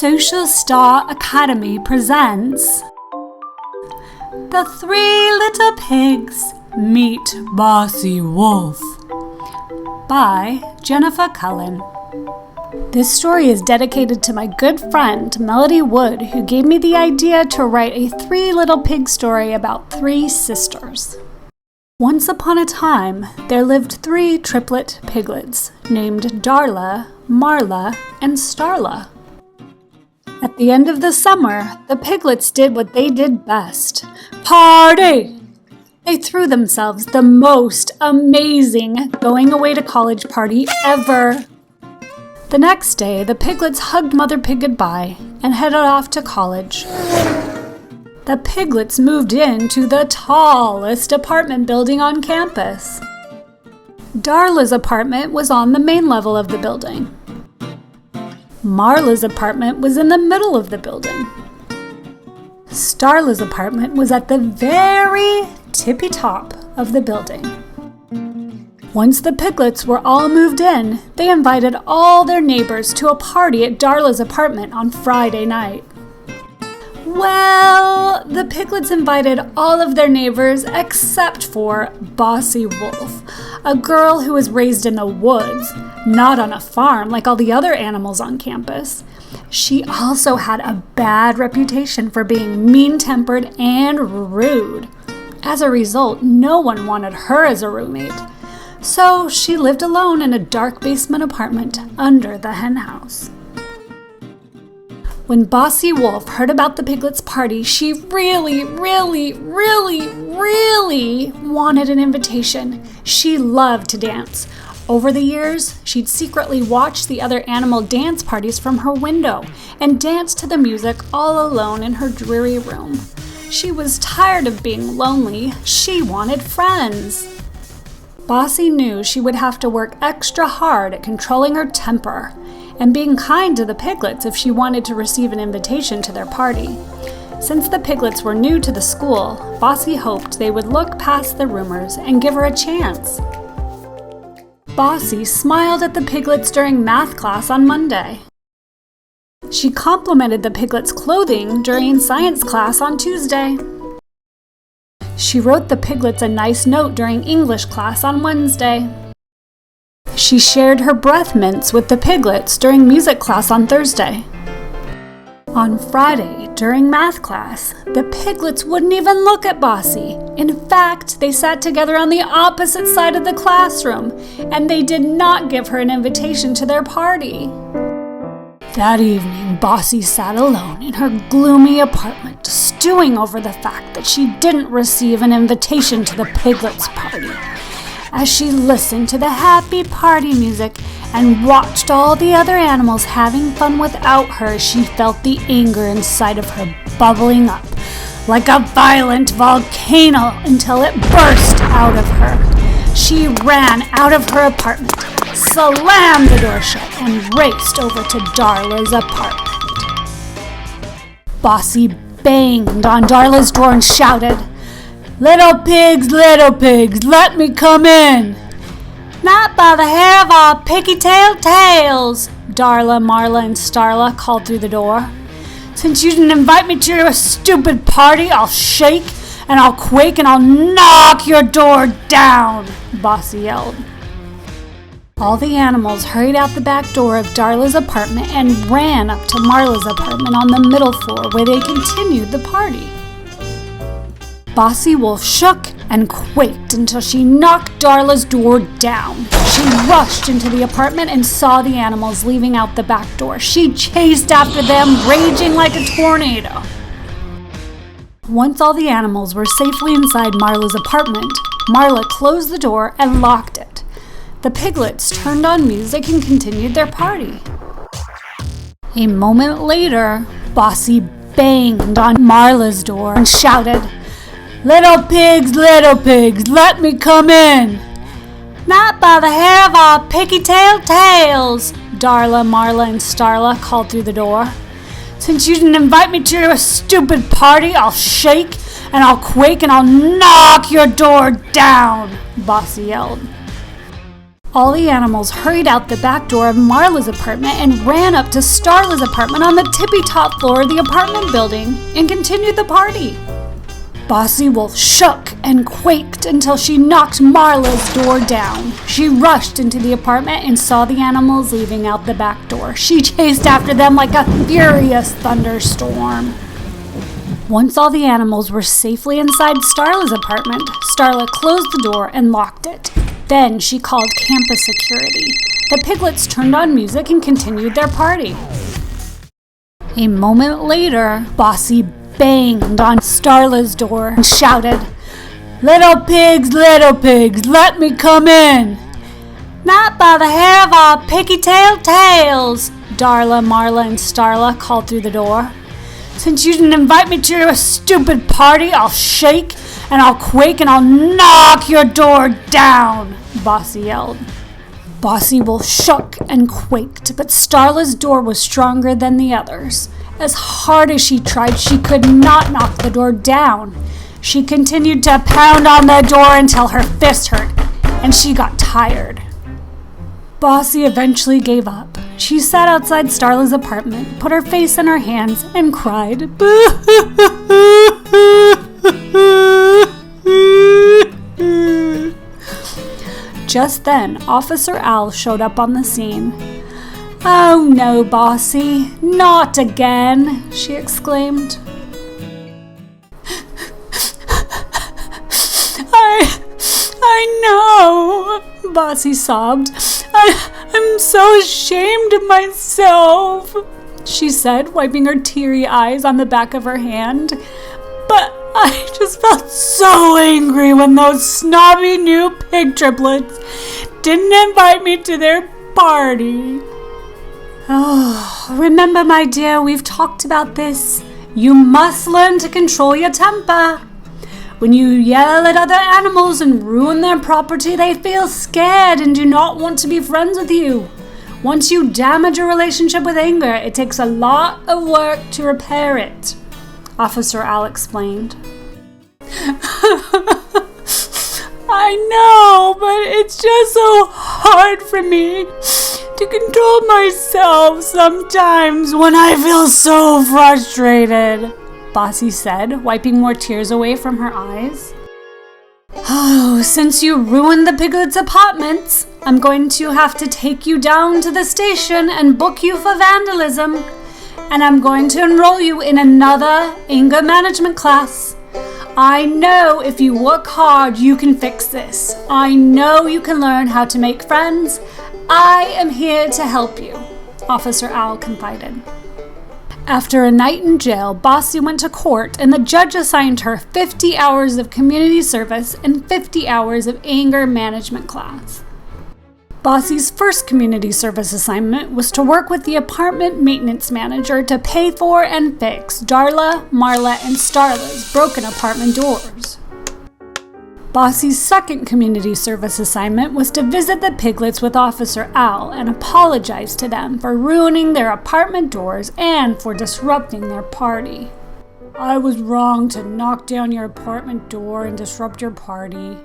Social Star Academy presents The Three Little Pigs Meet Bossy Wolf by Jennifer Cullen. This story is dedicated to my good friend Melody Wood, who gave me the idea to write a three little pig story about three sisters. Once upon a time, there lived three triplet piglets named Darla, Marla, and Starla. At the end of the summer, the piglets did what they did best. Party! They threw themselves the most amazing going away to college party ever. The next day, the piglets hugged Mother Pig goodbye and headed off to college. The piglets moved into the tallest apartment building on campus. Darla's apartment was on the main level of the building. Marla's apartment was in the middle of the building. Starla's apartment was at the very tippy top of the building. Once the piglets were all moved in, they invited all their neighbors to a party at Darla's apartment on Friday night. Well, the piglets invited all of their neighbors except for Bossy Wolf, a girl who was raised in the woods, not on a farm like all the other animals on campus. She also had a bad reputation for being mean-tempered and rude. As a result, no one wanted her as a roommate. So she lived alone in a dark basement apartment under the henhouse. When Bossy Wolf heard about the piglets' party, she really wanted an invitation. She loved to dance. Over the years, she'd secretly watched the other animal dance parties from her window and danced to the music all alone in her dreary room. She was tired of being lonely. She wanted friends. Bossy knew she would have to work extra hard at controlling her temper and being kind to the piglets if she wanted to receive an invitation to their party. Since the piglets were new to the school, Bossy hoped they would look past the rumors and give her a chance. Bossy smiled at the piglets during math class on Monday. She complimented the piglets' clothing during science class on Tuesday. She wrote the piglets a nice note during English class on Wednesday. She shared her breath mints with the piglets during music class on Thursday. On Friday, during math class, the piglets wouldn't even look at Bossy. In fact, they sat together on the opposite side of the classroom, and they did not give her an invitation to their party. That evening, Bossy sat alone in her gloomy apartment, stewing over the fact that she didn't receive an invitation to the piglets' party. As she listened to the happy party music and watched all the other animals having fun without her, she felt the anger inside of her bubbling up like a violent volcano until it burst out of her. She ran out of her apartment, slammed the door shut, and raced over to Darla's apartment. Bossy banged on Darla's door and shouted, little pigs, let me come in." "Not by the hair of our piggy-tailed tails," Darla, Marla, and Starla called through the door. "Since you didn't invite me to your stupid party, I'll shake and I'll quake and I'll knock your door down," Bossy yelled. All the animals hurried out the back door of Darla's apartment and ran up to Marla's apartment on the middle floor where they continued the party. Bossy Wolf shook and quaked until she knocked Darla's door down. She rushed into the apartment and saw the animals leaving out the back door. She chased after them, raging like a tornado. Once all the animals were safely inside Marla's apartment, Marla closed the door and locked it. The piglets turned on music and continued their party. A moment later, Bossy banged on Marla's door and shouted, little pigs, let me come in." "Not by the hair of our piggy-tailed tails," Darla, Marla, and Starla called through the door. "Since you didn't invite me to your stupid party, I'll shake and I'll quake and I'll knock your door down," Bossy yelled. All the animals hurried out the back door of Marla's apartment and ran up to Starla's apartment on the tippy-top floor of the apartment building and continued the party. Bossy Wolf shook and quaked until she knocked Marla's door down. She rushed into the apartment and saw the animals leaving out the back door. She chased after them like a furious thunderstorm. Once all the animals were safely inside Starla's apartment, Starla closed the door and locked it. Then she called campus security. The piglets turned on music and continued their party. A moment later, Bossy banged on Starla's door and shouted, little pigs, let me come in." "Not by the hair of our piggy-tailed tails," Darla, Marla, and Starla called through the door. "Since you didn't invite me to your stupid party, I'll shake and I'll quake and I'll knock your door down," Bossy yelled. Bossy Wolf shook and quaked, but Starla's door was stronger than the others. As hard as she tried, she could not knock the door down. She continued to pound on the door until her fist hurt, and she got tired. Bossy eventually gave up. She sat outside Starla's apartment, put her face in her hands, and cried. Just then, Officer Al showed up on the scene. "Oh no, Bossy, not again," she exclaimed. I know, Bossy sobbed. I'm so ashamed of myself, she said, wiping her teary eyes on the back of her hand. "But I just felt so angry when those snobby new pig triplets didn't invite me to their party." "Oh, remember, my dear, we've talked about this. You must learn to control your temper. When you yell at other animals and ruin their property, they feel scared and do not want to be friends with you. Once you damage a relationship with anger, it takes a lot of work to repair it," Officer Al explained. "I know, but it's just so hard for me to control myself sometimes when I feel so frustrated," Bossy said, wiping more tears away from her eyes. "Oh, since you ruined the piglets' apartments, I'm going to have to take you down to the station and book you for vandalism. And I'm going to enroll you in another anger management class. I know if you work hard, you can fix this. I know you can learn how to make friends. I am here to help you," Officer Al confided. After a night in jail, Bossy went to court and the judge assigned her 50 hours of community service and 50 hours of anger management class. Bossy's first community service assignment was to work with the apartment maintenance manager to pay for and fix Darla, Marla, and Starla's broken apartment doors. Bossy's second community service assignment was to visit the piglets with Officer Al and apologize to them for ruining their apartment doors and for disrupting their party. "I was wrong to knock down your apartment door and disrupt your party.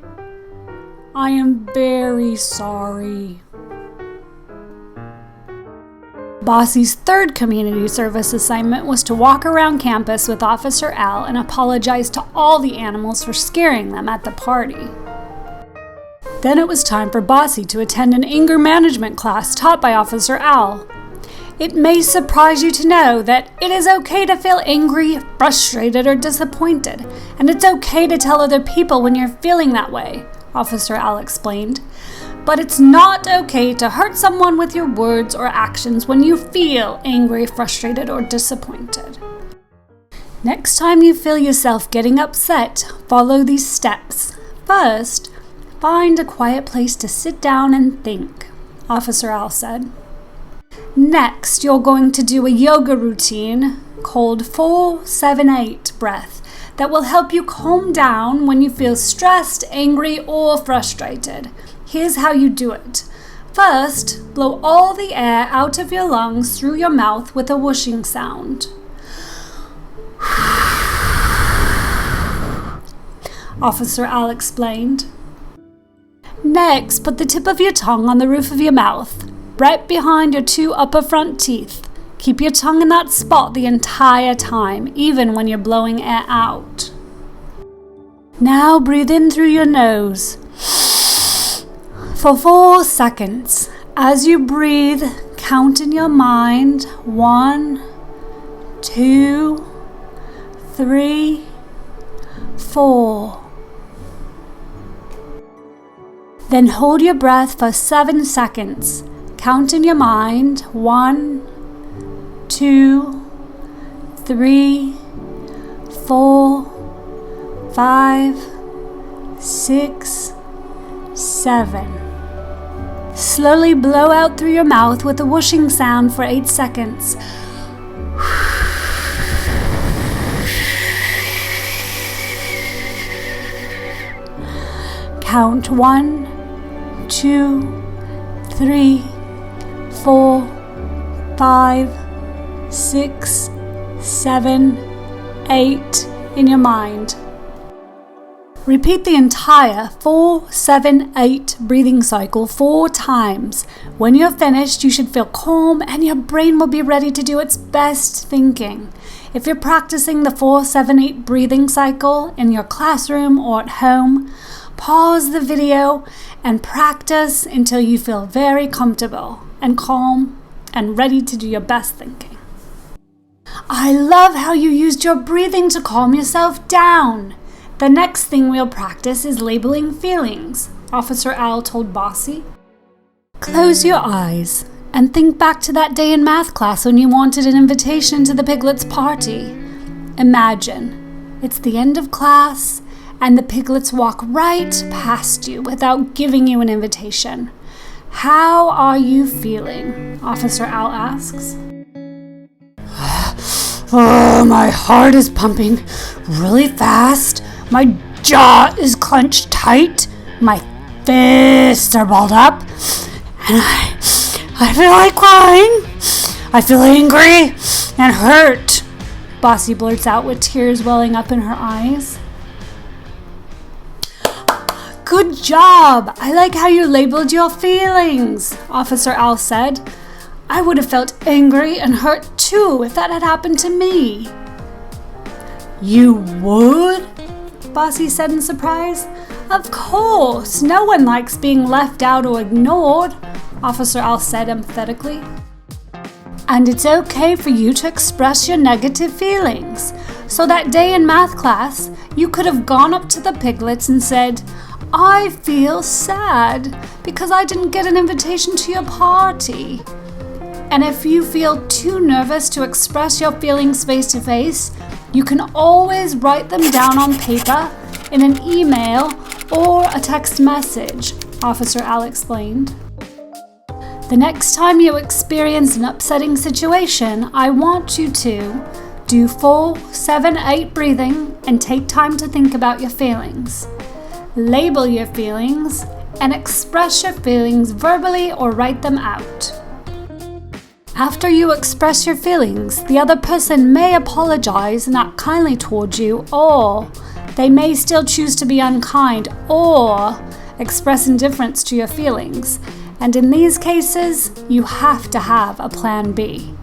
I am very sorry." Bossy's third community service assignment was to walk around campus with Officer Al and apologize to all the animals for scaring them at the party. Then it was time for Bossy to attend an anger management class taught by Officer Al. It may surprise you to know that it is okay to feel angry, frustrated, or disappointed, and it's okay to tell other people when you're feeling that way, Officer Al explained. But it's not okay to hurt someone with your words or actions when you feel angry, frustrated, or disappointed. Next time you feel yourself getting upset, follow these steps. First, find a quiet place to sit down and think, Officer Al said. Next, you're going to do a yoga routine called 4-7-8 breath that will help you calm down when you feel stressed, angry, or frustrated. Here's how you do it. First, blow all the air out of your lungs through your mouth with a whooshing sound. Officer Al explained. Next, put the tip of your tongue on the roof of your mouth, right behind your 2 upper front teeth. Keep your tongue in that spot the entire time, even when you're blowing air out. Now breathe in through your nose for 4 seconds. As you breathe, count in your mind 1, 2, 3, 4. Then hold your breath for 7 seconds. Count in your mind 1, 2, 3, 4, 5, 6, 7. Slowly blow out through your mouth with a whooshing sound for 8 seconds. Count 1, 2, 3, 4, 5, 6, 7, 8 in your mind. Repeat the entire 4, 7, 8 breathing cycle 4 times. When you're finished, you should feel calm and your brain will be ready to do its best thinking. If you're practicing the 4, 7, 8 breathing cycle in your classroom or at home, pause the video and practice until you feel very comfortable and calm and ready to do your best thinking. I love how you used your breathing to calm yourself down. The next thing we'll practice is labeling feelings, Officer Al told Bossy. Close your eyes and think back to that day in math class when you wanted an invitation to the Piglets' party. Imagine it's the end of class and the Piglets walk right past you without giving you an invitation. How are you feeling? Officer Al asks. Oh, my heart is pumping really fast. My jaw is clenched tight. My fists are balled up. And I feel like crying. I feel angry and hurt. Bossy blurts out with tears welling up in her eyes. Good job! I like how you labeled your feelings, Officer Al said. I would have felt angry and hurt too if that had happened to me. You would? Bossy said in surprise. Of course, no one likes being left out or ignored, Officer Al said emphatically. And it's okay for you to express your negative feelings. So that day in math class, you could have gone up to the Piglets and said, I feel sad because I didn't get an invitation to your party. And if you feel too nervous to express your feelings face to face, you can always write them down on paper, in an email, or a text message, Officer Al explained. The next time you experience an upsetting situation, I want you to do 4, 7, 8 breathing and take time to think about your feelings. Label your feelings and express your feelings verbally or write them out. After you express your feelings, the other person may apologize and act kindly towards you, or they may still choose to be unkind or express indifference to your feelings. And in these cases, you have to have a plan B.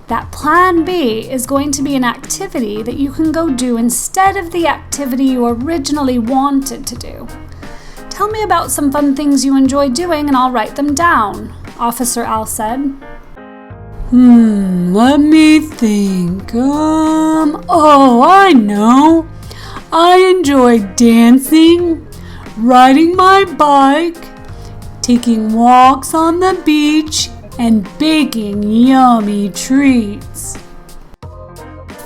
That plan B is going to be an activity that you can go do instead of the activity you originally wanted to do. Tell me about some fun things you enjoy doing and I'll write them down, Officer Al said. Let me think. I know. I enjoy dancing, riding my bike, taking walks on the beach, and baking yummy treats.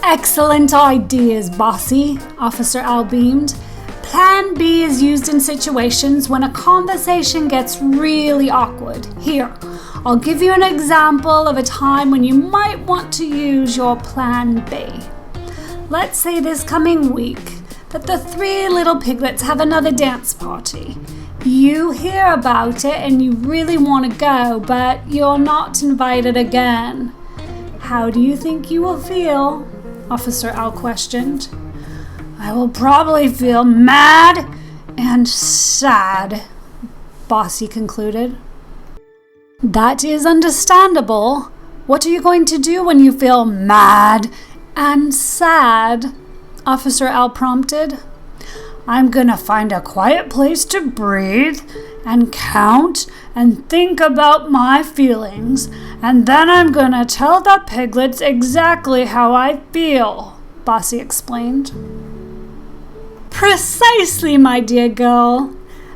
Excellent ideas, Bossy, Officer Al beamed. Plan B is used in situations when a conversation gets really awkward. Here, I'll give you an example of a time when you might want to use your Plan B. Let's say this coming week that the 3 little piglets have another dance party. You hear about it and you really want to go, but you're not invited again. How do you think you will feel? Officer Al questioned. I will probably feel mad and sad, Bossy concluded. That is understandable. What are you going to do when you feel mad and sad? Officer Al prompted. I'm gonna find a quiet place to breathe and count and think about my feelings, and then I'm gonna tell the piglets exactly how I feel, Bossy explained. Precisely, my dear girl.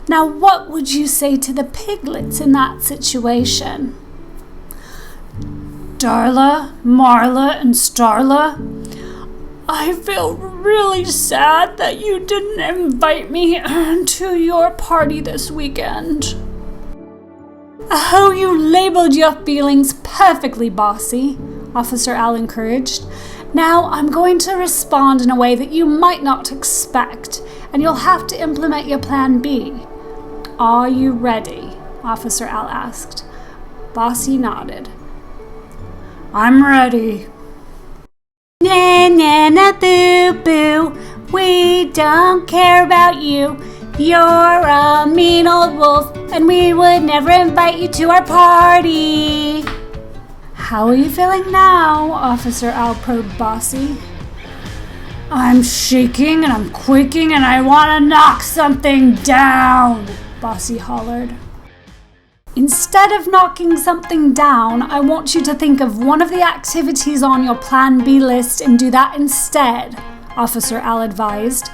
Now what would you say to the piglets in that situation? Darla, Marla, and Starla, I feel really sad that you didn't invite me to your party this weekend. Oh, you labeled your feelings perfectly, Bossy, Officer Al encouraged. Now I'm going to respond in a way that you might not expect, and you'll have to implement your plan B. Are you ready? Officer Al asked. Bossy nodded. I'm ready. Na na na boo boo, we don't care about you. You're a mean old wolf, and we would never invite you to our party. How are you feeling now? Officer Al probed Bossy. I'm shaking and I'm quaking and I want to knock something down, Bossy hollered. Instead of knocking something down, I want you to think of one of the activities on your Plan B list and do that instead, Officer Al advised.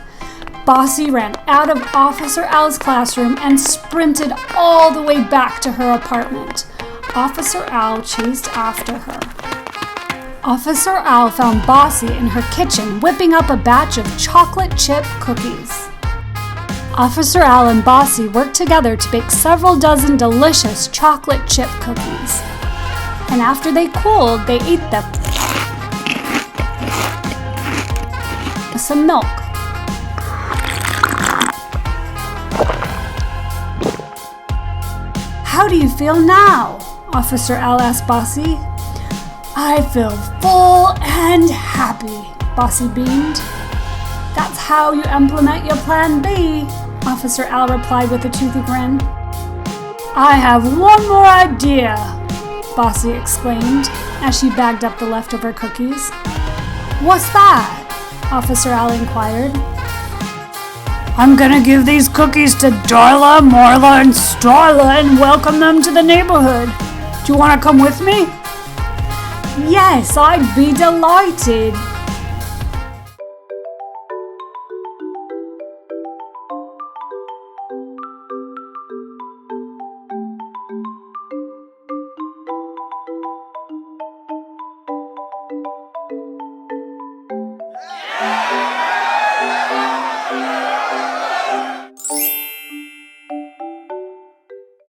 Bossy ran out of Officer Al's classroom and sprinted all the way back to her apartment. Officer Al chased after her. Officer Al found Bossy in her kitchen whipping up a batch of chocolate chip cookies. Officer Al and Bossy worked together to bake several dozen delicious chocolate chip cookies. And after they cooled, they ate them with some milk. How do you feel now? Officer Al asked Bossy. I feel full and happy, Bossy beamed. That's how you implement your Plan B, Officer Al replied with a toothy grin. I have one more idea, Bossy exclaimed as she bagged up the leftover cookies. What's that? Officer Al inquired. I'm gonna give these cookies to Darla, Marla, and Starla and welcome them to the neighborhood. Do you want to come with me? Yes, I'd be delighted,